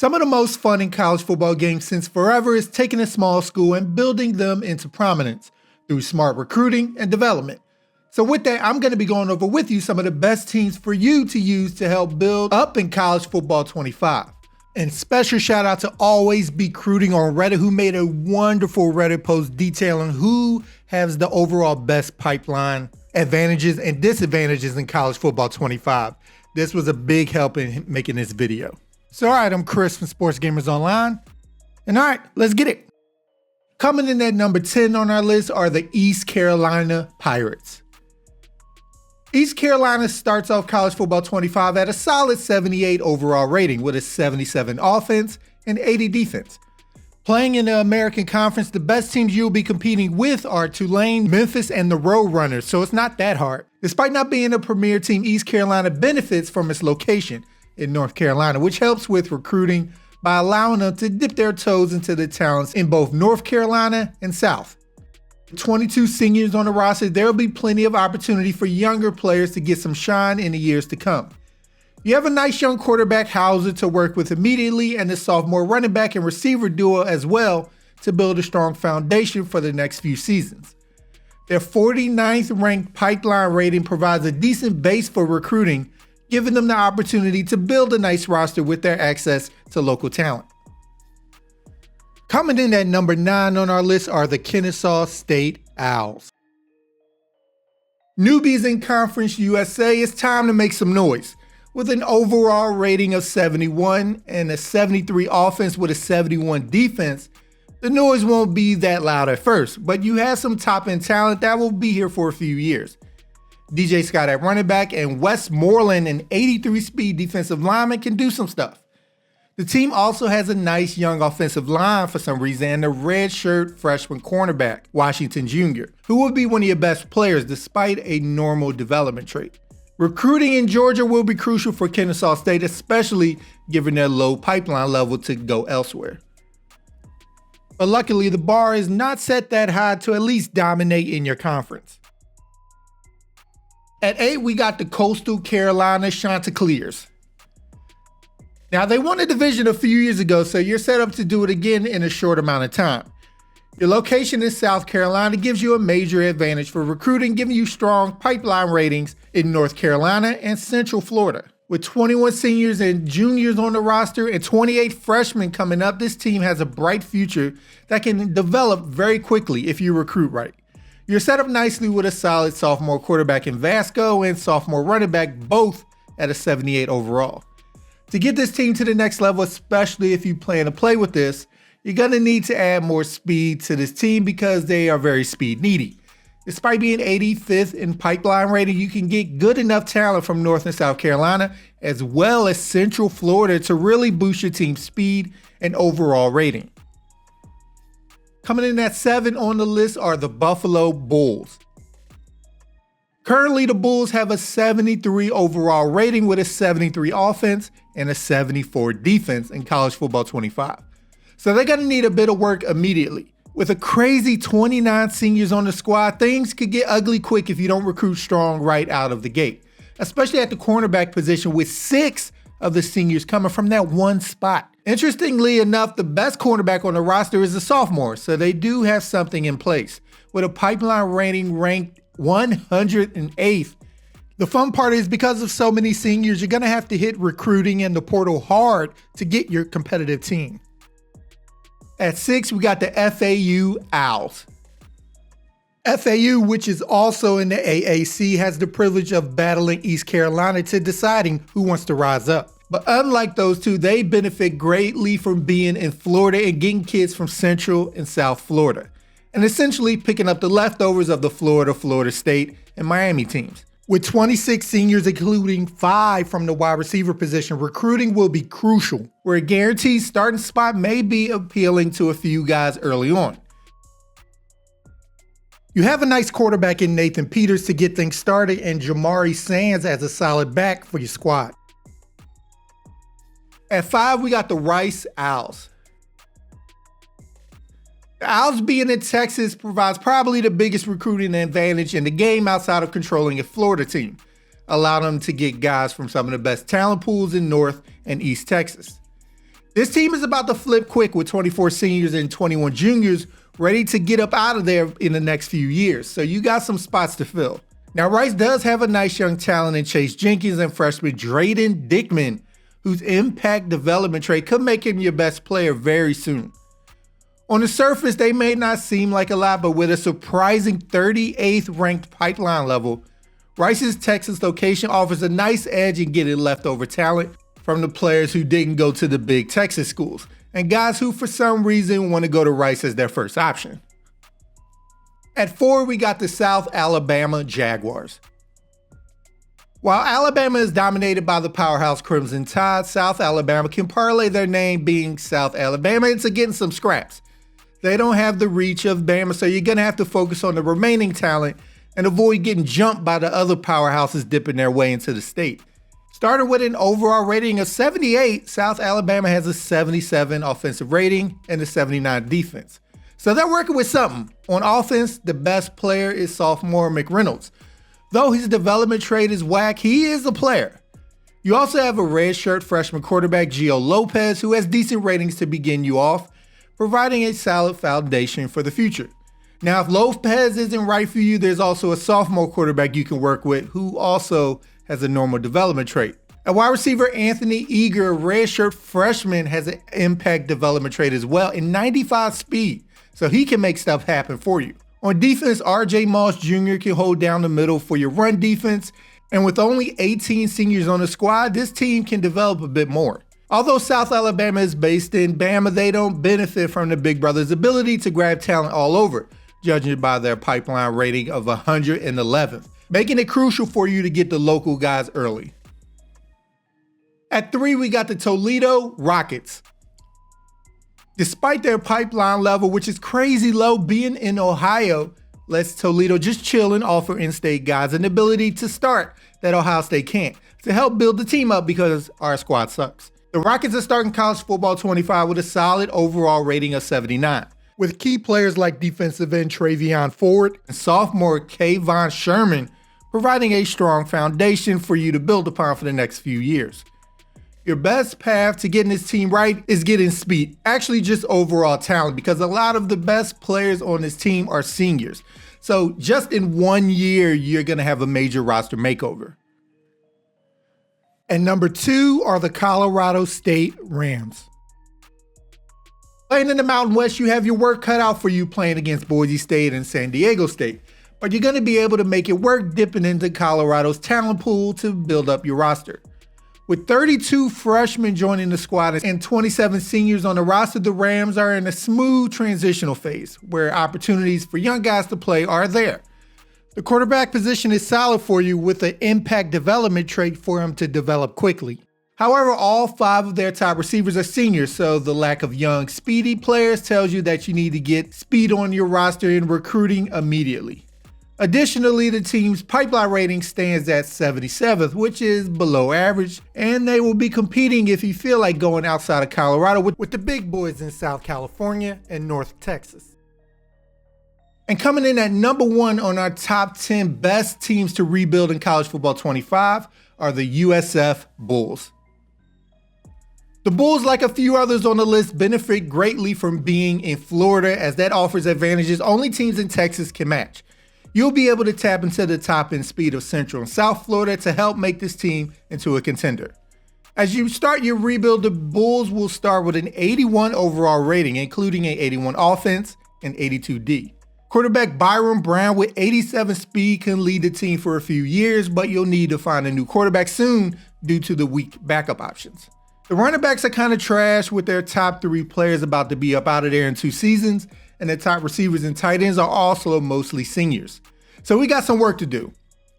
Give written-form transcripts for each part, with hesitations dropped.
Some of the most fun in college football games since forever is taking a small school and building them into prominence through smart recruiting and development. So with that, I'm going to be going over with you some of the best teams for you to use to help build up in college football 25. And special shout out to Always Be Recruiting on Reddit, who made a wonderful Reddit post detailing who has the overall best pipeline advantages and disadvantages in college football 25. This was a big help in making this video. So all right, I'm Chris from Sports Gamers Online. And all right, let's get it. Coming in at number 10 on our list are the East Carolina Pirates. East Carolina starts off college football 25 at a solid 78 overall rating with a 77 offense and 80 defense. Playing in the American Conference, the best teams you'll be competing with are Tulane, Memphis, and the Roadrunners, so it's not that hard. Despite not being a premier team, East Carolina benefits from its location in North Carolina, which helps with recruiting by allowing them to dip their toes into the talents in both North Carolina and South. 22 seniors on the roster, there will be plenty of opportunity for younger players to get some shine in the years to come. You have a nice young quarterback Hauser to work with immediately and a sophomore running back and receiver duo as well to build a strong foundation for the next few seasons. Their 49th ranked pipeline rating provides a decent base for recruiting, giving them the opportunity to build a nice roster with their access to local talent. Coming in at number 9 on our list are the Kennesaw State Owls. Newbies in Conference USA, it's time to make some noise. With an overall rating of 71 and a 73 offense with a 71 defense, the noise won't be that loud at first, but you have some top-end talent that will be here for a few years. DJ Scott at running back and Westmoreland, an 83 speed defensive lineman, can do some stuff. The team also has a nice young offensive line for some reason and a redshirt freshman cornerback, Washington Jr., who will be one of your best players despite a normal development trait. Recruiting in Georgia will be crucial for Kennesaw State, especially given their low pipeline level to go elsewhere. But luckily, the bar is not set that high to at least dominate in your conference. At 8, we got the Coastal Carolina Chanticleers. Now, they won a division a few years ago, so you're set up to do it again in a short amount of time. Your location in South Carolina gives you a major advantage for recruiting, giving you strong pipeline ratings in North Carolina and Central Florida. With 21 seniors and juniors on the roster and 28 freshmen coming up, this team has a bright future that can develop very quickly if you recruit right. You're set up nicely with a solid sophomore quarterback in Vasco and sophomore running back, both at a 78 overall. To get this team to the next level, especially if you plan to play with this, you're going to need to add more speed to this team because they are very speed needy. Despite being 85th in pipeline rating, you can get good enough talent from North and South Carolina as well as Central Florida to really boost your team's speed and overall rating. Coming in at 7 on the list are the Buffalo Bulls. Currently, the Bulls have a 73 overall rating with a 73 offense and a 74 defense in college football 25. So they're going to need a bit of work immediately. With a crazy 29 seniors on the squad, things could get ugly quick if you don't recruit strong right out of the gate, especially at the cornerback position with 6 of the seniors coming from that one spot. Interestingly enough, the best cornerback on the roster is a sophomore, so they do have something in place. With a pipeline rating ranked 108th. The fun part is because of so many seniors, you're going to have to hit recruiting and the portal hard to get your competitive team. At 6, we got the FAU Owls. FAU, which is also in the AAC, has the privilege of battling East Carolina to deciding who wants to rise up. But unlike those two, they benefit greatly from being in Florida and getting kids from Central and South Florida, and essentially picking up the leftovers of the Florida State, and Miami teams. With 26 seniors, including 5 from the wide receiver position, recruiting will be crucial, where a guaranteed starting spot may be appealing to a few guys early on. You have a nice quarterback in Nathan Peters to get things started and Jamari Sands as a solid back for your squad. At 5, we got the Rice Owls. The Owls being in Texas provides probably the biggest recruiting advantage in the game outside of controlling a Florida team, allowing them to get guys from some of the best talent pools in North and East Texas. This team is about to flip quick with 24 seniors and 21 juniors ready to get up out of there in the next few years, so you got some spots to fill. Now, Rice does have a nice young talent in Chase Jenkins and freshman Drayden Dickman, whose impact development trait could make him your best player very soon. On the surface, they may not seem like a lot, but with a surprising 38th ranked pipeline level, Rice's Texas location offers a nice edge in getting leftover talent from the players who didn't go to the big Texas schools, and guys who for some reason want to go to Rice as their first option. At 4, we got the South Alabama Jaguars. While Alabama is dominated by the powerhouse Crimson Tide, South Alabama can parlay their name being South Alabama into getting some scraps. They don't have the reach of Bama, so you're going to have to focus on the remaining talent and avoid getting jumped by the other powerhouses dipping their way into the state. Starting with an overall rating of 78, South Alabama has a 77 offensive rating and a 79 defense. So they're working with something. On offense, the best player is sophomore McReynolds. Though his development trait is whack, he is a player. You also have a redshirt freshman quarterback Gio Lopez, who has decent ratings to begin you off, providing a solid foundation for the future. Now, if Lopez isn't right for you, there's also a sophomore quarterback you can work with who also has a normal development trait. At wide receiver, Anthony Eager, a redshirt freshman, has an impact development trait as well in 95 speed, so he can make stuff happen for you. On defense, RJ Moss Jr. can hold down the middle for your run defense, and with only 18 seniors on the squad, this team can develop a bit more. Although South Alabama is based in Bama, they don't benefit from the Big Brothers' ability to grab talent all over, judging by their pipeline rating of 111th, making it crucial for you to get the local guys early. At 3, we got the Toledo Rockets. Despite their pipeline level, which is crazy low, being in Ohio lets Toledo just chill and offer in-state guys an ability to start that Ohio State can't, to help build the team up because our squad sucks. The Rockets are starting college football 25 with a solid overall rating of 79, with key players like defensive end Travion Ford and sophomore Kayvon Sherman providing a strong foundation for you to build upon for the next few years. Your best path to getting this team right is getting speed, actually just overall talent, because a lot of the best players on this team are seniors. So just in 1 year, you're going to have a major roster makeover. And number 2 are the Colorado State Rams. Playing in the Mountain West, you have your work cut out for you playing against Boise State and San Diego State, but you're going to be able to make it work dipping into Colorado's talent pool to build up your roster. With 32 freshmen joining the squad and 27 seniors on the roster, the Rams are in a smooth transitional phase where opportunities for young guys to play are there. The quarterback position is solid for you with an impact development trait for him to develop quickly. However, all 5 of their top receivers are seniors, so the lack of young, speedy players tells you that you need to get speed on your roster in recruiting immediately. Additionally, the team's pipeline rating stands at 77th, which is below average, and they will be competing if you feel like going outside of Colorado with the big boys in South California and North Texas. And coming in at number 1 on our top 10 best teams to rebuild in college football 25 are the USF Bulls. The Bulls, like a few others on the list, benefit greatly from being in Florida, as that offers advantages only teams in Texas can match. You'll be able to tap into the top end speed of Central and South Florida to help make this team into a contender. As you start your rebuild, the Bulls will start with an 81 overall rating, including an 81 offense and 82 D. Quarterback Byron Brown with 87 speed can lead the team for a few years, but you'll need to find a new quarterback soon due to the weak backup options. The running backs are kind of trash, with their top 3 players about to be up out of there in 2 seasons, and the top receivers and tight ends are also mostly seniors. So we got some work to do.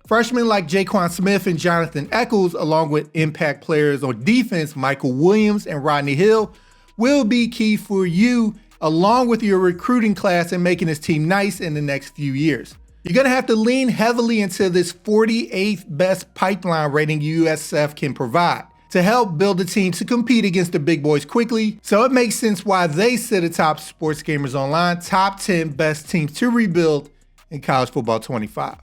Freshmen like Jaquan Smith and Jonathan Eccles, along with impact players on defense Michael Williams and Rodney Hill, will be key for you, along with your recruiting class and making this team nice in the next few years. You're going to have to lean heavily into this 48th best pipeline rating USF can provide to help build a team to compete against the big boys quickly, so it makes sense why they sit atop Sports Gamers Online top 10 best teams to rebuild in college football 25.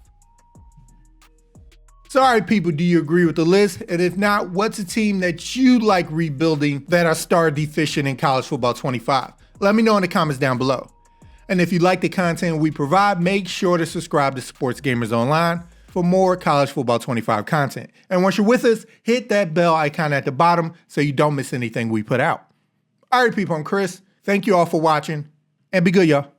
So all right, people, do you agree with the list? And if not, what's a team that you like rebuilding that are star deficient in college football 25? Let me know in the comments down below. And if you like the content we provide, make sure to subscribe to Sports Gamers Online for more college football 25 content. And once you're with us, hit that bell icon at the bottom so you don't miss anything we put out. All right, people, I'm Chris. Thank you all for watching, and be good, y'all.